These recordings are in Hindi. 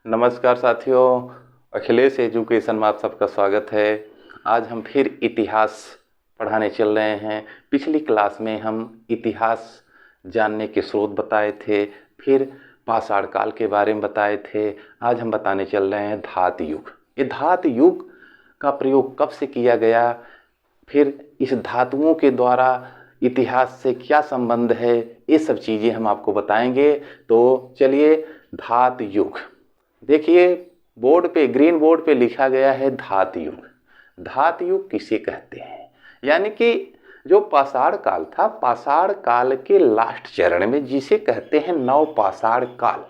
नमस्कार साथियों, अखिलेश एजुकेशन में आप सबका स्वागत है। आज हम फिर इतिहास पढ़ाने चल रहे हैं। पिछली क्लास में हम इतिहास जानने के स्रोत बताए थे, फिर पाषाण काल के बारे में बताए थे। आज हम बताने चल रहे हैं धातु युग। ये धातु युग का प्रयोग कब से किया गया, फिर इस धातुओं के द्वारा इतिहास से क्या संबंध है, ये सब चीज़ें हम आपको बताएंगे। तो चलिए, धातु युग देखिए, बोर्ड पे, ग्रीन बोर्ड पे लिखा गया है धातु युग। धातु युग किसे कहते हैं? यानी कि जो पाषाण काल था, पाषाण काल के लास्ट चरण में, जिसे कहते हैं नवपाषाण काल,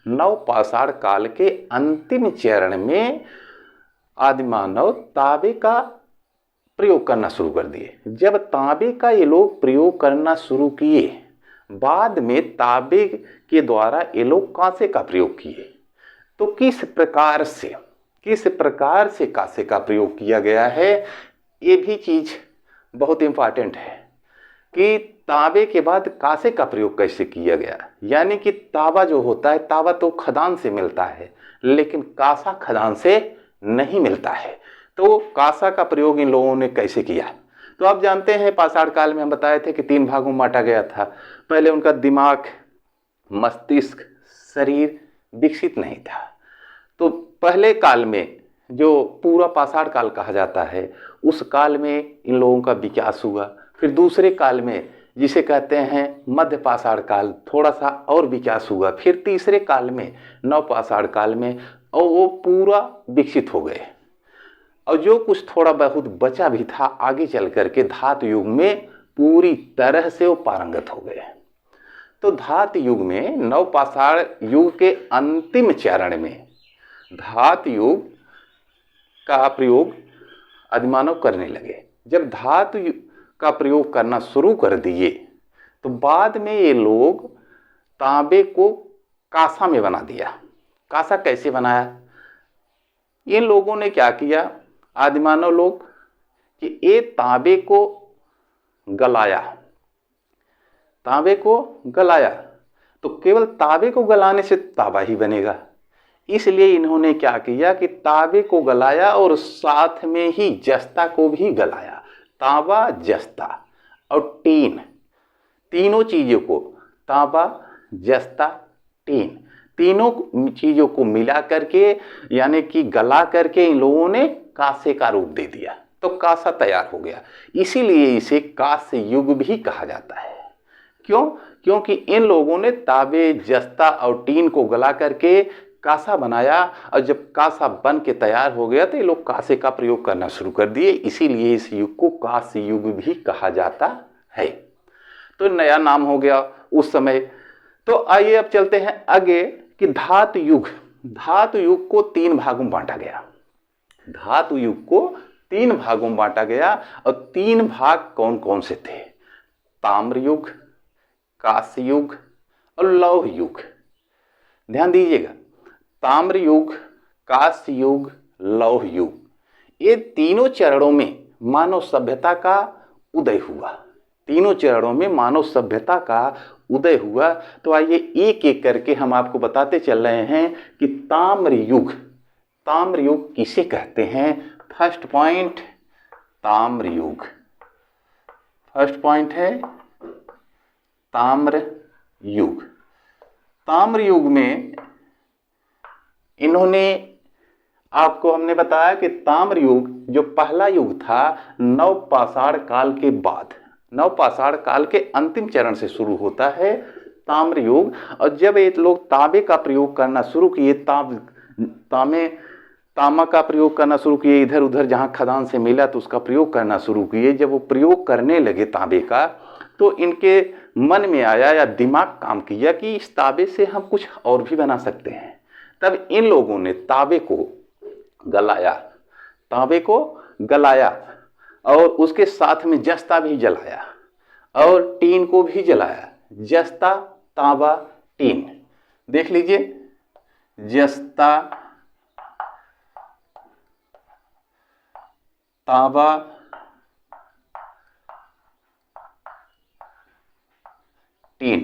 नवपाषाण काल के अंतिम चरण में आदिमानव तांबे का प्रयोग करना शुरू कर दिए। जब तांबे का ये लोग प्रयोग करना शुरू किए, बाद में तांबे के द्वारा ये लोग कांसे का प्रयोग किए। तो किस प्रकार से कांसे का प्रयोग किया गया है, ये भी चीज बहुत इंपॉर्टेंट है कि तांबे के बाद कांसे का प्रयोग कैसे किया गया। यानी कि तांबा जो होता है, तांबा तो खदान से मिलता है, लेकिन कांसा खदान से नहीं मिलता है। तो कांसा का प्रयोग इन लोगों ने कैसे किया? तो आप जानते हैं, पाषाण काल में हम बताए थे कि 3 भागों में बांटा गया था। पहले उनका दिमाग, मस्तिष्क, शरीर विकसित नहीं था। तो पहले काल में, जो पूरा पाषाण काल कहा जाता है, उस काल में इन लोगों का विकास हुआ। फिर दूसरे काल में, जिसे कहते हैं मध्य पाषाण काल, थोड़ा सा और विकास हुआ। फिर तीसरे काल में, नवपाषाण काल में, और वो पूरा विकसित हो गए। और जो कुछ थोड़ा बहुत बचा भी था, आगे चल करके धातु युग में पूरी तरह से वो पारंगत हो गए। तो धातु युग में, नवपाषाण युग के अंतिम चरण में धातु युग का प्रयोग आदिमानव करने लगे। जब धातु का प्रयोग करना शुरू कर दिए, तो बाद में ये लोग तांबे को कांसा में बना दिया। कांसा कैसे बनाया? इन लोगों ने क्या किया, आदिमानव लोग, कि ये तांबे को गलाया। तांबे को गलाया तो केवल तांबे को गलाने से तांबा ही बनेगा। इसलिए इन्होंने क्या किया कि तांबे को गलाया और साथ में ही जस्ता को भी गलाया। तांबा, जस्ता और टीन, तीनों चीजों को, तांबा, जस्ता, टीन, तीनों चीजों को मिला करके, यानी कि गला करके, इन लोगों ने कांसे का रूप दे दिया। तो कांसा तैयार हो गया। इसीलिए इसे कांस्य युग भी कहा जाता है। क्यों? क्योंकि इन लोगों ने तांबे, जस्ता और टीन को गला करके कांसा बनाया, और जब कांसा बन के तैयार हो गया तो ये लोग कांसे का प्रयोग करना शुरू कर दिए। इसीलिए इस युग को कांस्य युग भी कहा जाता है। तो नया नाम हो गया उस समय। तो आइए अब चलते हैं आगे कि धातु युग। धातु युग को 3 भागों में बांटा गया। धातु युग को 3 भागों में बांटा गया, और 3 भाग कौन कौन से थे? ताम्र युग, कांस्य युग और लौह युग। ध्यान दीजिएगा, ताम्र युग, कांस्य युग, लौह युग, ये तीनों चरणों में मानव सभ्यता का उदय हुआ। तीनों चरणों में मानव सभ्यता का उदय हुआ। तो आइए एक एक करके हम आपको बताते चल रहे हैं कि ताम्र युग, ताम्र युग किसे कहते हैं। फर्स्ट पॉइंट, ताम्र युग। फर्स्ट पॉइंट है ताम्र युग। ताम्र युग में इन्होंने, आपको हमने बताया कि ताम्र युग जो पहला युग था, नवपाषाण काल के बाद, नवपाषाण काल के अंतिम चरण से शुरू होता है ताम्र युग। और जब ये लोग तांबे का प्रयोग करना शुरू किए, तांबा का प्रयोग करना शुरू किए, इधर उधर जहां खदान से मिला तो उसका प्रयोग करना शुरू किए। जब वो प्रयोग करने लगे तांबे का, तो इनके मन में आया या दिमाग काम किया कि इस तांबे से हम कुछ और भी बना सकते हैं। तब इन लोगों ने तांबे को गलाया, तांबे को गलाया, और उसके साथ में जस्ता भी जलाया और टीन को भी जलाया। जस्ता, तांबा, टीन, देख लीजिए, जस्ता, तांबा, टीन।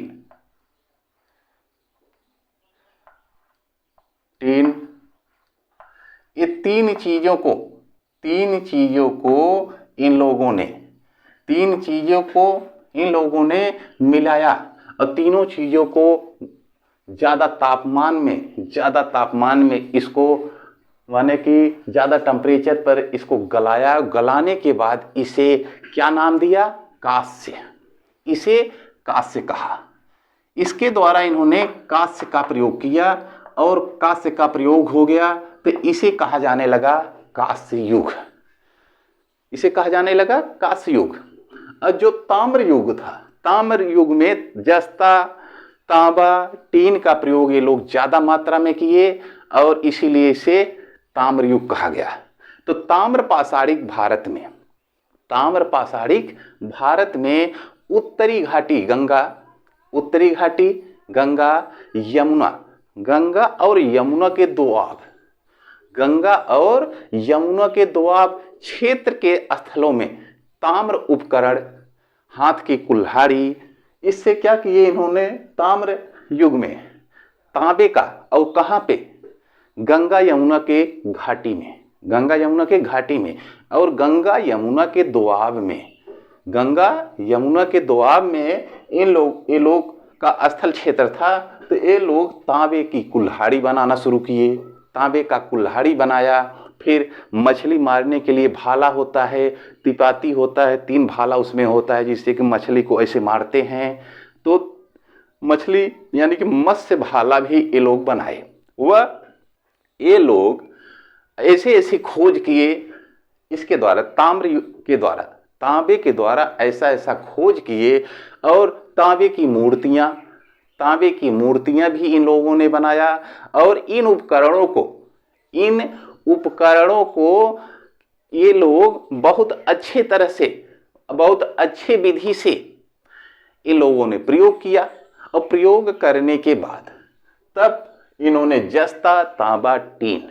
टीन, ये तीन चीजों को इन लोगों ने मिलाया और तीनों चीजों को ज्यादा तापमान में इसको माने कि ज्यादा टेम्परेचर पर इसको गलाया। गलाने के बाद इसे क्या नाम दिया? कांस्य। इसे कांस्य कहा। इसके द्वारा इन्होंने कांस्य का प्रयोग किया और कांस्य का प्रयोग हो गया तो इसे कहा जाने लगा कांस्य युग। इसे कहा जाने लगा कांस्य युग। और जो ताम्र युग था, ताम्र युग में जस्ता, तांबा, टीन का प्रयोग ये लोग ज्यादा मात्रा में किए और इसीलिए इसे ताम्र युग कहा गया। तो ताम्र पाषाणिक भारत में उत्तरी घाटी गंगा, गंगा और यमुना के दोआब क्षेत्र के स्थलों में ताम्र उपकरण, हाथ की कुल्हाड़ी, इससे क्या किए इन्होंने? ताम्र युग में तांबे का, और कहाँ पे? गंगा यमुना के घाटी में और गंगा यमुना के दोआब में ये लोग का स्थल क्षेत्र था। तो ये लोग तांबे की कुल्हाड़ी बनाना शुरू किए। तांबे का कुल्हाड़ी बनाया। फिर मछली मारने के लिए भाला होता है, तिपाती होता है, 3 भाला उसमें होता है जिससे कि मछली को ऐसे मारते हैं। तो मछली यानी कि मत्स्य भाला भी ये लोग बनाए। ये लोग ऐसे खोज किए इसके द्वारा, तांबे के द्वारा ऐसा खोज किए। और तांबे की मूर्तियां भी इन लोगों ने बनाया। और इन उपकरणों को ये लोग बहुत अच्छे विधि से इन लोगों ने प्रयोग किया। और प्रयोग करने के बाद तब इन्होंने जस्ता, तांबा, टीन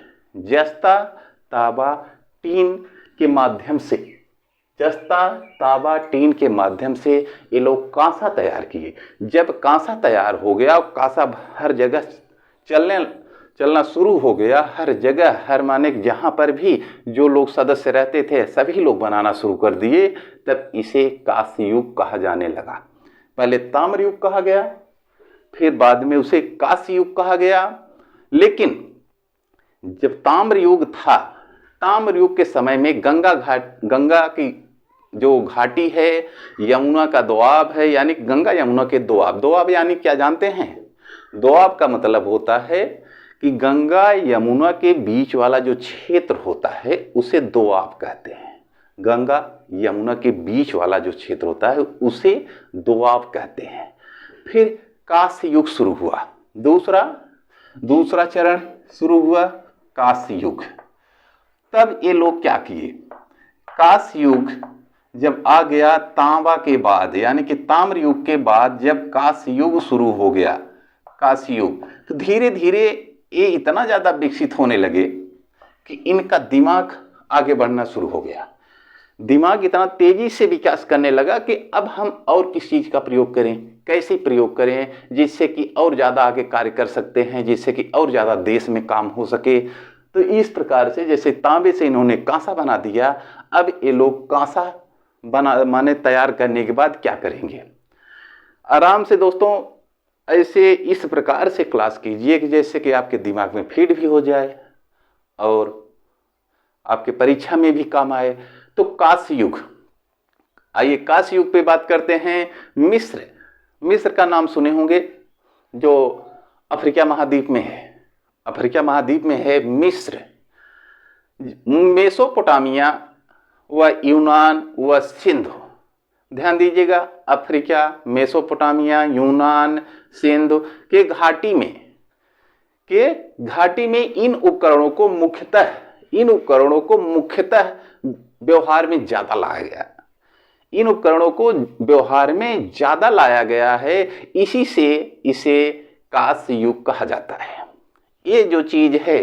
के माध्यम से ये लोग कांसा तैयार किए। जब कांसा तैयार हो गया, कांसा हर जगह चलना शुरू हो गया, हर माने जहां पर भी जो लोग सदस्य रहते थे सभी लोग बनाना शुरू कर दिए। तब इसे कांस्य युग कहा जाने लगा। पहले ताम्र युग कहा गया, फिर बाद में उसे कांस्य युग कहा गया। लेकिन जब ताम्र युग था, ताम्र युग के समय में गंगा की जो घाटी है, यमुना का दोआब है, यानी गंगा यमुना के दोआब यानी क्या जानते हैं? दोआब का मतलब होता है कि गंगा यमुना के बीच वाला जो क्षेत्र होता है उसे दोआब कहते हैं। गंगा यमुना के बीच वाला जो क्षेत्र होता है उसे दोआब कहते हैं। फिर कांस्य युग शुरू हुआ। दूसरा चरण शुरू हुआ, कांस्य युग। तब ये लोग क्या किए? कांस्य युग जब आ गया, तांबा के बाद यानी कि ताम्र युग के बाद जब कांस्य युग शुरू हो गया, कांस्य युग, तो धीरे धीरे ये इतना ज़्यादा विकसित होने लगे कि इनका दिमाग आगे बढ़ना शुरू हो गया। दिमाग इतना तेजी से विकास करने लगा कि अब हम और किस चीज़ का प्रयोग करें, कैसे प्रयोग करें जिससे कि और ज़्यादा आगे कार्य कर सकते हैं, जिससे कि और ज़्यादा देश में काम हो सके। तो इस प्रकार से जैसे तांबे से इन्होंने कांसा बना दिया, अब ये लोग कांसा माने तैयार करने के बाद क्या करेंगे? आराम से दोस्तों ऐसे इस प्रकार से क्लास कीजिए कि जैसे कि आपके दिमाग में फीड भी हो जाए और आपके परीक्षा में भी काम आए। तो कांस्य युग, आइए कांस्य युग पे बात करते हैं। मिस्र का नाम सुने होंगे, जो अफ्रीका महाद्वीप में है। अफ्रीका महाद्वीप में है मिस्र। मेसोपोटामिया व यूनान व सिंध, ध्यान दीजिएगा, अफ्रीका, मेसोपोटामिया, यूनान, सिंध के घाटी में इन उपकरणों को मुख्यतः व्यवहार में ज्यादा लाया गया है। इसी से इसे कांस्य युग कहा जाता है। ये जो चीज है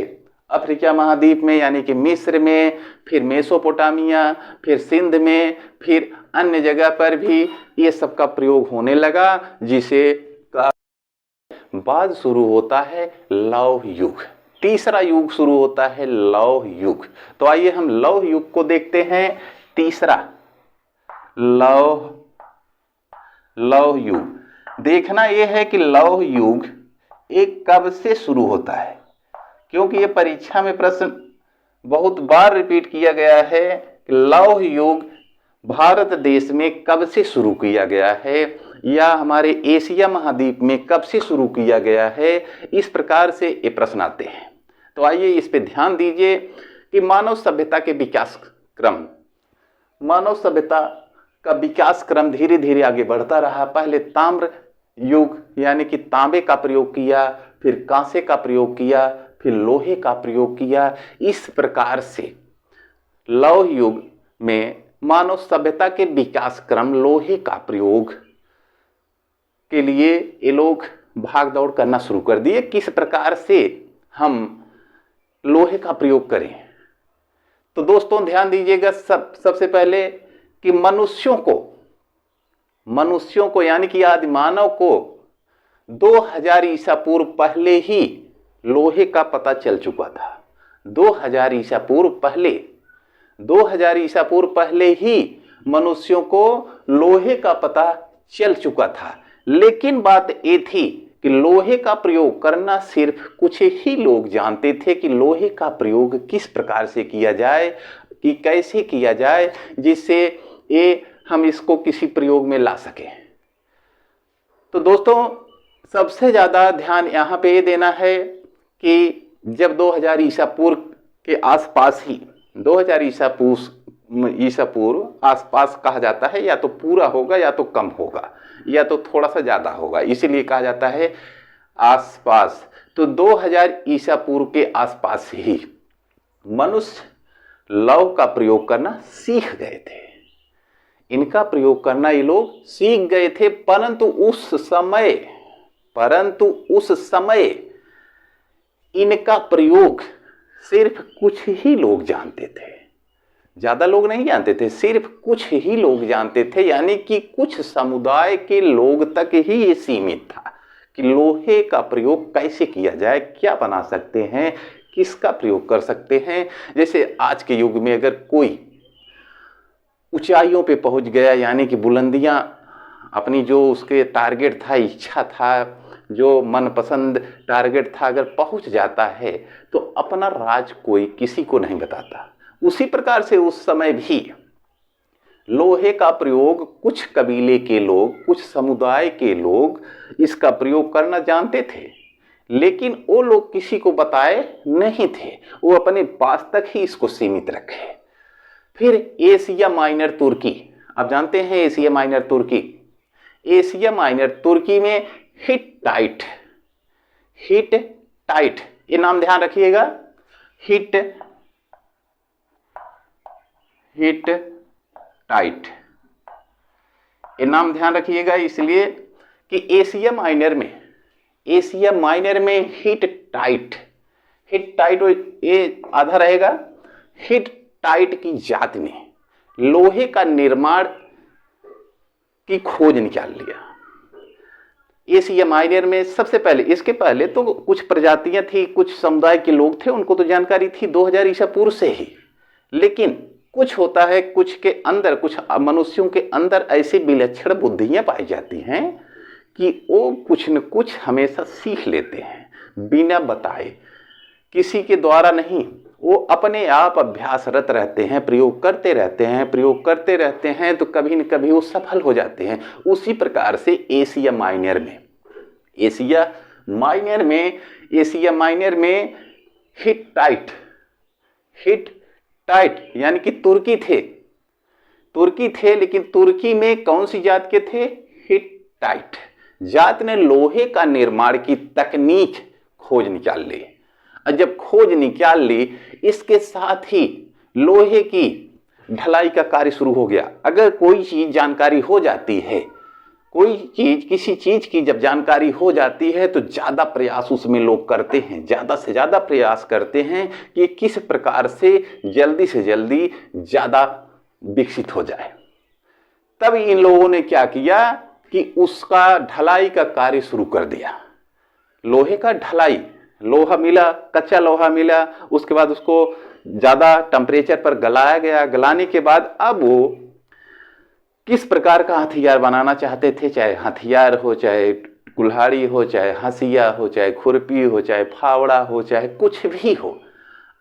अफ्रीका महाद्वीप में यानी कि मिस्र में, फिर मेसोपोटामिया, फिर सिंध में, फिर अन्य जगह पर भी ये सब का प्रयोग होने लगा, जिसे बाद शुरू होता है लौह युग। तीसरा युग शुरू होता है लौह युग। तो आइए हम लौह युग को देखते हैं। तीसरा लौह युग। देखना यह है कि लौह युग एक कब से शुरू होता है, क्योंकि ये परीक्षा में प्रश्न बहुत बार रिपीट किया गया है कि लौह युग भारत देश में कब से शुरू किया गया है या हमारे एशिया महाद्वीप में कब से शुरू किया गया है। इस प्रकार से ये प्रश्न आते हैं। तो आइए इस पे ध्यान दीजिए कि मानव सभ्यता के विकास क्रम, मानव सभ्यता का विकास क्रम धीरे धीरे आगे बढ़ता रहा। पहले ताम्र युग यानी कि तांबे का प्रयोग किया, फिर कांसे का प्रयोग किया, फिर लोहे का प्रयोग किया। इस प्रकार से लौह युग में मानव सभ्यता के विकास क्रम लोहे का प्रयोग के लिए ये लोग भाग दौड़ करना शुरू कर दिए। किस प्रकार से हम लोहे का प्रयोग करें, तो दोस्तों ध्यान दीजिएगा सबसे पहले कि मनुष्यों को यानी कि आदि मानव को 2000 ईसा पूर्व पहले ही लोहे का पता चल चुका था। 2000 ईसा पूर्व पहले ही मनुष्यों को लोहे का पता चल चुका था। लेकिन बात ये थी कि लोहे का प्रयोग करना सिर्फ कुछ ही लोग जानते थे कि लोहे का प्रयोग किस प्रकार से किया जाए, कि कैसे किया जाए, जिससे ये हम इसको किसी प्रयोग में ला सकें। तो दोस्तों सबसे ज़्यादा ध्यान यहाँ पे ये देना है कि जब 2000 ईसा पूर्व के आसपास ही 2000 ईसा पूर्व आसपास कहा जाता है, या तो पूरा होगा या तो कम होगा या तो थोड़ा सा ज़्यादा होगा, इसीलिए कहा जाता है आसपास। तो 2000 ईसा पूर्व के आसपास ही मनुष्य लौह का प्रयोग करना सीख गए थे। इनका प्रयोग करना ये लोग सीख गए थे, परंतु उस समय इनका प्रयोग सिर्फ कुछ ही लोग जानते थे। ज़्यादा लोग नहीं जानते थे, सिर्फ कुछ ही लोग जानते थे। यानी कि कुछ समुदाय के लोग तक ही ये सीमित था कि लोहे का प्रयोग कैसे किया जाए, क्या बना सकते हैं, किसका प्रयोग कर सकते हैं। जैसे आज के युग में अगर कोई ऊंचाइयों पे पहुंच गया, यानी कि बुलंदियां, अपनी जो उसके टारगेट था, इच्छा था, जो मनपसंद टारगेट था, अगर पहुंच जाता है तो अपना राज कोई किसी को नहीं बताता। उसी प्रकार से उस समय भी लोहे का प्रयोग कुछ कबीले के लोग, कुछ समुदाय के लोग इसका प्रयोग करना जानते थे, लेकिन वो लोग किसी को बताए नहीं थे, वो अपने पास तक ही इसको सीमित रखे। फिर एशिया माइनर तुर्की, आप जानते हैं एशिया माइनर तुर्की में हिट्टाइट, ये नाम ध्यान रखिएगा, हिट्टाइट, ये नाम ध्यान रखिएगा, इसलिए कि एशिया माइनर में हिट्टाइट ये आधा रहेगा। हिट्टाइट की जाति ने लोहे का निर्माण की खोज निकाल लिया। एशिया माइनर में सबसे पहले, इसके पहले तो कुछ प्रजातियां थी, कुछ समुदाय के लोग थे, उनको तो जानकारी थी 2000 ईसा पूर्व से ही। लेकिन कुछ होता है, कुछ के अंदर, कुछ मनुष्यों के अंदर ऐसी विलक्षण बुद्धियां पाई जाती हैं कि वो कुछ न कुछ हमेशा सीख लेते हैं बिना बताए, किसी के द्वारा नहीं। वो अपने आप अभ्यासरत रहते हैं, प्रयोग करते रहते हैं, तो कभी न कभी वो सफल हो जाते हैं। उसी प्रकार से एशिया माइनर में हिट्टाइट यानी कि तुर्की थे, लेकिन तुर्की में कौन सी जात के थे? हिट्टाइट जात ने लोहे का निर्माण की तकनीक खोज निकाल ली। और जब खोज निकाल ली, इसके साथ ही लोहे की ढलाई का कार्य शुरू हो गया। अगर कोई चीज जानकारी हो जाती है, किसी चीज की जब जानकारी हो जाती है, तो ज्यादा प्रयास उसमें लोग करते हैं, ज्यादा से ज्यादा प्रयास करते हैं कि किस प्रकार से जल्दी से जल्दी ज्यादा विकसित हो जाए। तब इन लोगों ने क्या किया कि उसका ढलाई का कार्य शुरू कर दिया। लोहे का ढलाई लोहा मिला, कच्चा लोहा मिला, उसके बाद उसको ज़्यादा टेम्परेचर पर गलाया गया। गलाने के बाद अब वो किस प्रकार का हथियार बनाना चाहते थे, चाहे हथियार हो, चाहे कुल्हाड़ी हो, चाहे हंसिया हो, चाहे खुरपी हो, चाहे फावड़ा हो, चाहे कुछ भी हो।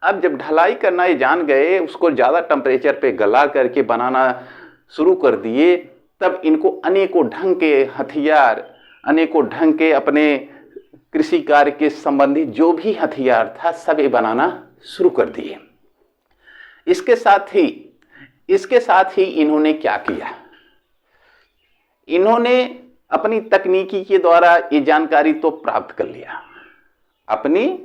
अब जब ढलाई करना ये जान गए, उसको ज़्यादा टेम्परेचर पे गला करके बनाना शुरू कर दिए, तब इनको अनेकों ढंग के हथियार, अनेकों ढंग के अपने कृषि कार्य के संबंधित जो भी हथियार था सब ये बनाना शुरू कर दिए। इसके साथ ही इन्होंने क्या किया, इन्होंने अपनी तकनीकी के द्वारा ये जानकारी तो प्राप्त कर लिया। अपनी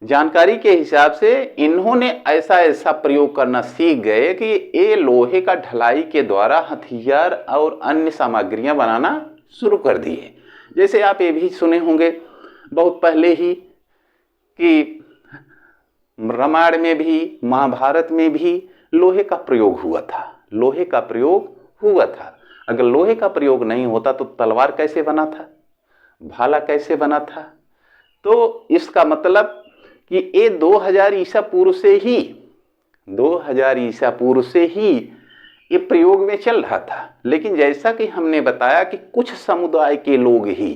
जानकारी के हिसाब से इन्होंने ऐसा प्रयोग करना सीख गए कि ये लोहे का ढलाई के द्वारा हथियार और अन्य सामग्रियां बनाना शुरू कर दिए। जैसे आप ये भी सुने होंगे बहुत पहले ही कि रामायण में भी, महाभारत में भी लोहे का प्रयोग हुआ था। लोहे का प्रयोग हुआ था। अगर लोहे का प्रयोग नहीं होता तो तलवार कैसे बना था, भाला कैसे बना था? तो इसका मतलब कि ये 2000 ईसा पूर्व से ही ये प्रयोग में चल रहा था। लेकिन जैसा कि हमने बताया कि कुछ समुदाय के लोग ही,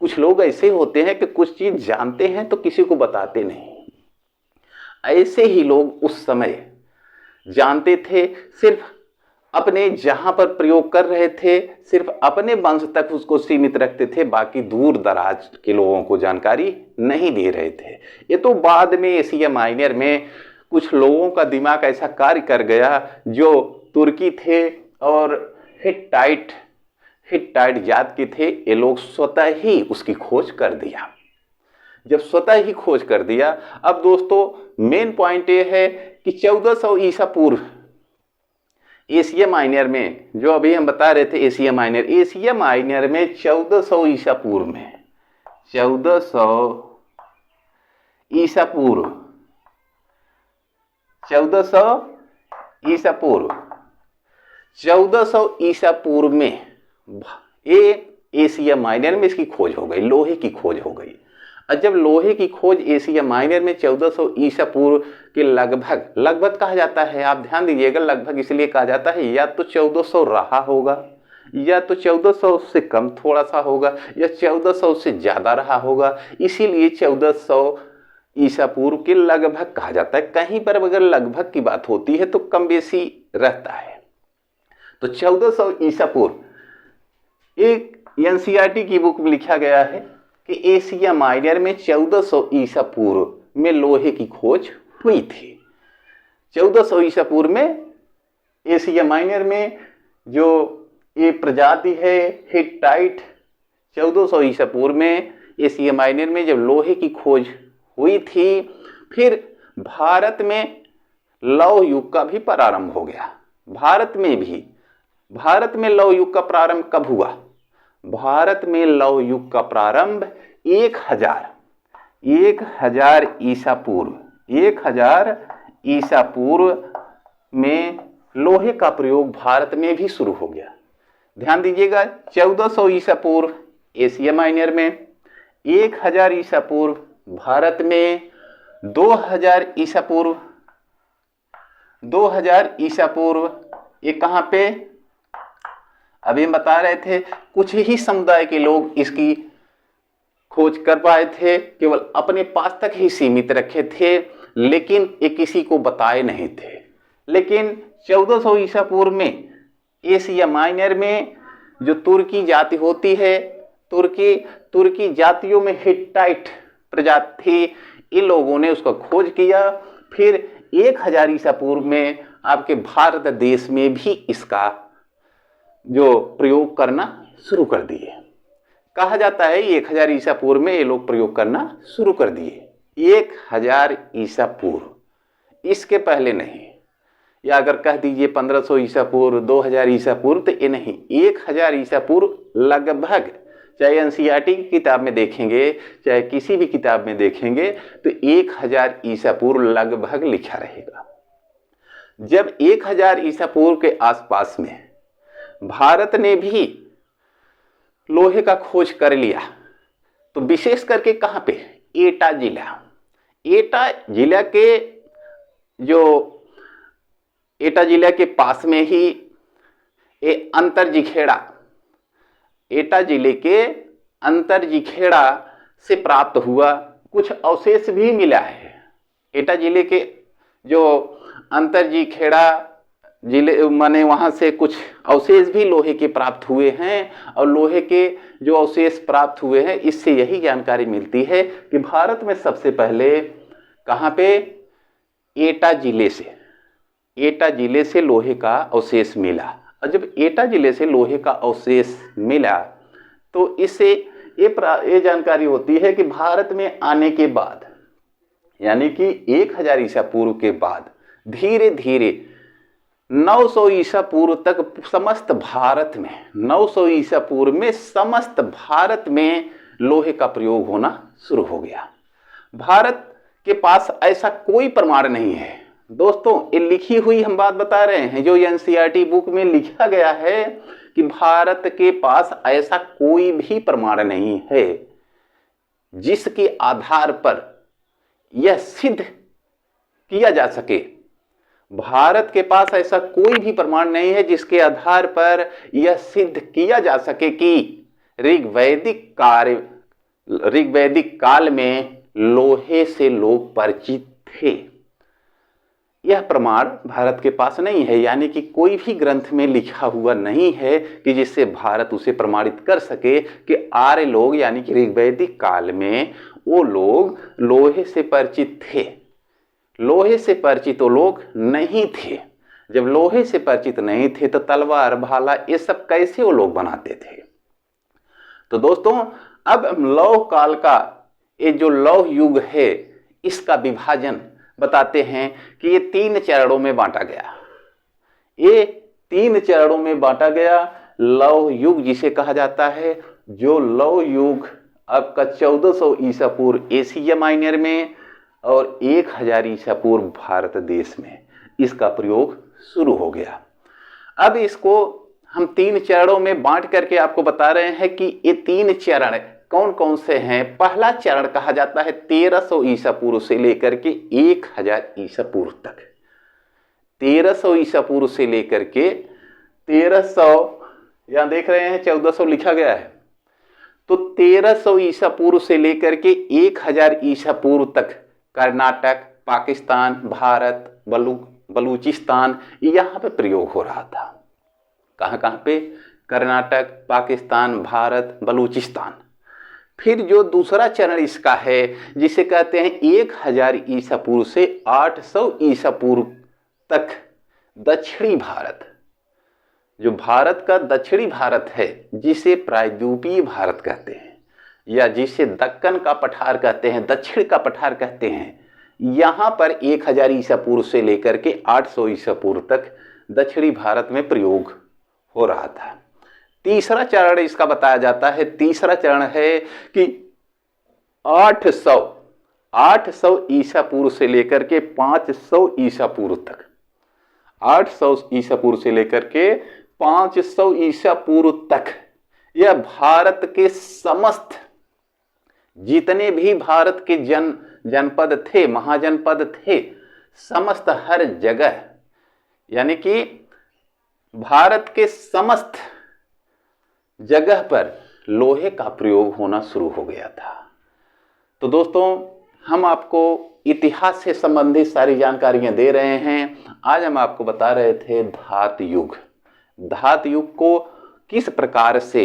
कुछ लोग ऐसे होते हैं कि कुछ चीज जानते हैं तो किसी को बताते नहीं। ऐसे ही लोग उस समय जानते थे, सिर्फ अपने जहां पर प्रयोग कर रहे थे सिर्फ अपने वंश तक उसको सीमित रखते थे, बाकी दूर दराज के लोगों को जानकारी नहीं दे रहे थे। ये तो बाद में एशिया माइनर में कुछ लोगों का दिमाग ऐसा कार्य कर गया जो तुर्की थे और हिट्टाइट जात के थे। ये लोग स्वतः ही उसकी खोज कर दिया। जब स्वतः ही खोज कर दिया, अब दोस्तों मेन पॉइंट ये है कि 1400 ईसा पूर्व एशिया माइनर में, जो अभी हम बता रहे थे एशिया माइनर में 1400 ईसा पूर्व में, 1400 ईसा पूर्व में ये एशिया माइनर में इसकी खोज हो गई, लोहे की खोज हो गई। और जब लोहे की खोज एशिया माइनर में 1400 ईसा पूर्व के लगभग कहा जाता है, आप ध्यान दीजिएगा, लगभग इसलिए कहा जाता है या तो 1400 रहा होगा, या तो 1400 से कम थोड़ा सा होगा, या 1400 से ज़्यादा रहा होगा, इसीलिए 1400 ईसा पूर्व के लगभग कहा जाता है। कहीं पर अगर लगभग की बात होती है तो कम बेसी रहता है। तो 1400 ईसा पूर्व एक एनसीईआरटी की बुक में लिखा गया है कि एशिया माइनर में 1400 ईसा पूर्व में लोहे की खोज हुई थी। 1400 ईसा पूर्व में एशिया माइनर में जो ये प्रजाति है हिट्टाइट, 1400 ईसा पूर्व में एशिया माइनर में जब लोहे की खोज हुई थी, फिर भारत में लौह युग का भी प्रारंभ हो गया। भारत में लौह युग का प्रारंभ कब हुआ? भारत में लौह युग का प्रारंभ 1000 ईसा पूर्व में लोहे का प्रयोग भारत में भी शुरू हो गया। ध्यान दीजिएगा, 1400 ईसा पूर्व एशिया माइनर में, 1000 ईसा पूर्व भारत में, 2000 ईसा पूर्व ये कहाँ पे? अभी हम बता रहे थे कुछ ही समुदाय के लोग इसकी खोज कर पाए थे, केवल अपने पास तक ही सीमित रखे थे, लेकिन ये किसी को बताए नहीं थे। लेकिन 1400 ईसा पूर्व में एशिया माइनर में जो तुर्की जाति होती है, तुर्की जातियों में हिट्टाइट प्रजाति थी, इन लोगों ने उसका खोज किया। फिर 1000 ईसा पूर्व में आपके भारत देश में भी इसका जो प्रयोग करना शुरू कर दिए। कहा जाता है 1000 ईसा पूर्व में ये लोग प्रयोग करना शुरू कर दिए। 1000 ईसा पूर्व, इसके पहले नहीं। या अगर कह दीजिए 1500 ईसा पूर्व, 2000 ईसा पूर्व, तो ये नहीं, 1000 ईसा पूर्व लगभग, चाहे एनसीईआरटी की किताब में देखेंगे, चाहे किसी भी किताब में देखेंगे, तो 1000 ईसा पूर्व लगभग लिखा रहेगा। जब 1000 ईसा पूर्व के आसपास में भारत ने भी लोहे का खोज कर लिया, तो विशेष करके कहाँ पे, एटा जिला, एटा जिला के जो एटा जिला के पास में ही अंतरजीखेड़ा, एटा जिले के अंतरजीखेड़ा से प्राप्त हुआ कुछ अवशेष भी मिला है। एटा जिले के जो अंतरजीखेड़ा जिले माने वहाँ से कुछ अवशेष भी लोहे के प्राप्त हुए हैं, और लोहे के जो अवशेष प्राप्त हुए हैं इससे यही जानकारी मिलती है कि भारत में सबसे पहले कहाँ पे, एटा जिले से लोहे का अवशेष मिला। और जब एटा जिले से लोहे का अवशेष मिला तो इससे ये जानकारी होती है कि भारत में आने के बाद, यानी कि 1000 ईसा पूर्व के बाद धीरे धीरे 900 ईसा पूर्व तक समस्त भारत में, 900 ईसा पूर्व में समस्त भारत में लोहे का प्रयोग होना शुरू हो गया। भारत के पास ऐसा कोई प्रमाण नहीं है दोस्तों, ये लिखी हुई हम बात बता रहे हैं, जो एनसीईआरटी बुक में लिखा गया है कि भारत के पास ऐसा कोई भी प्रमाण नहीं है जिसके आधार पर यह सिद्ध किया जा सके। भारत के पास ऐसा कोई भी प्रमाण नहीं है जिसके आधार पर यह सिद्ध किया जा सके कि ऋग्वैदिक काल में लोहे से लोग परिचित थे। यह प्रमाण भारत के पास नहीं है, यानी कि कोई भी ग्रंथ में लिखा हुआ नहीं है कि जिससे भारत उसे प्रमाणित कर सके कि आर्य लोग यानी कि ऋग्वैदिक काल में वो लोग लोहे से परिचित थे। लोहे से परिचित वो लोग नहीं थे। जब लोहे से परिचित नहीं थे तो तलवार, भाला ये सब कैसे वो लोग बनाते थे। तो दोस्तों अब लौह काल का ये जो लौह युग है इसका विभाजन बताते हैं कि ये 3 चरणों में बांटा गया। ये 3 चरणों में बांटा गया लौह युग जिसे कहा जाता है। जो लौह युग आपका 1400 ईसा पूर्व एशिया माइनर में और 1000 ईसा पूर्व भारत देश में इसका प्रयोग शुरू हो गया। अब इसको हम 3 चरणों में बांट करके आपको बता रहे हैं कि ये 3 चरण कौन कौन से हैं। पहला चरण कहा जाता है 1300 ईसा पूर्व से लेकर के 1000 ईसा पूर्व तक। 1300 ईसा पूर्व से लेकर के 1300, यहां देख रहे हैं 1400 लिखा गया है, तो 1300 ईसा पूर्व से लेकर के 1000 ईसा पूर्व तक कर्नाटक, पाकिस्तान, भारत, बलूचिस्तान यहाँ पे प्रयोग हो रहा था। कहाँ पे, कर्नाटक, पाकिस्तान, भारत, बलूचिस्तान। फिर जो दूसरा चरण इसका है जिसे कहते हैं 1000 ईसा पूर्व से 800 ईसा पूर्व तक दक्षिणी भारत, जो भारत का दक्षिणी भारत है जिसे प्रायद्वीपीय भारत कहते हैं या जिसे दक्कन का पठार कहते हैं, दक्षिण का पठार कहते हैं, यहाँ पर 1000 ईसा पूर्व से लेकर के 800 ईसा पूर्व तक दक्षिणी भारत में प्रयोग हो रहा था। तीसरा चरण इसका बताया जाता है, तीसरा चरण है कि 800 ईसा पूर्व से लेकर के 500 ईसा पूर्व तक, 800 ईसा पूर्व से लेकर के 500 ईसा पूर्व तक यह भारत के समस्त जितने भी भारत के जनपद थे, महाजनपद थे, समस्त हर जगह यानी कि भारत के समस्त जगह पर लोहे का प्रयोग होना शुरू हो गया था। तो दोस्तों हम आपको इतिहास से संबंधित सारी जानकारियां दे रहे हैं। आज हम आपको बता रहे थे धातु युग। धातु युग को किस प्रकार से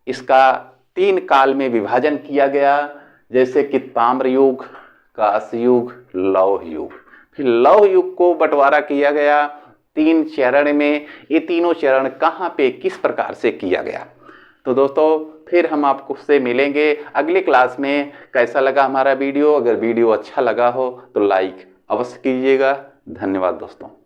इसका 3 काल में विभाजन किया गया, जैसे कि ताम्र युग, कांस युग, लौह युग। फिर लौह युग को बंटवारा किया गया 3 चरण में। ये तीनों चरण कहाँ पे किस प्रकार से किया गया। तो दोस्तों फिर हम आपको से मिलेंगे अगली क्लास में। कैसा लगा हमारा वीडियो? अगर वीडियो अच्छा लगा हो तो लाइक अवश्य कीजिएगा। धन्यवाद दोस्तों।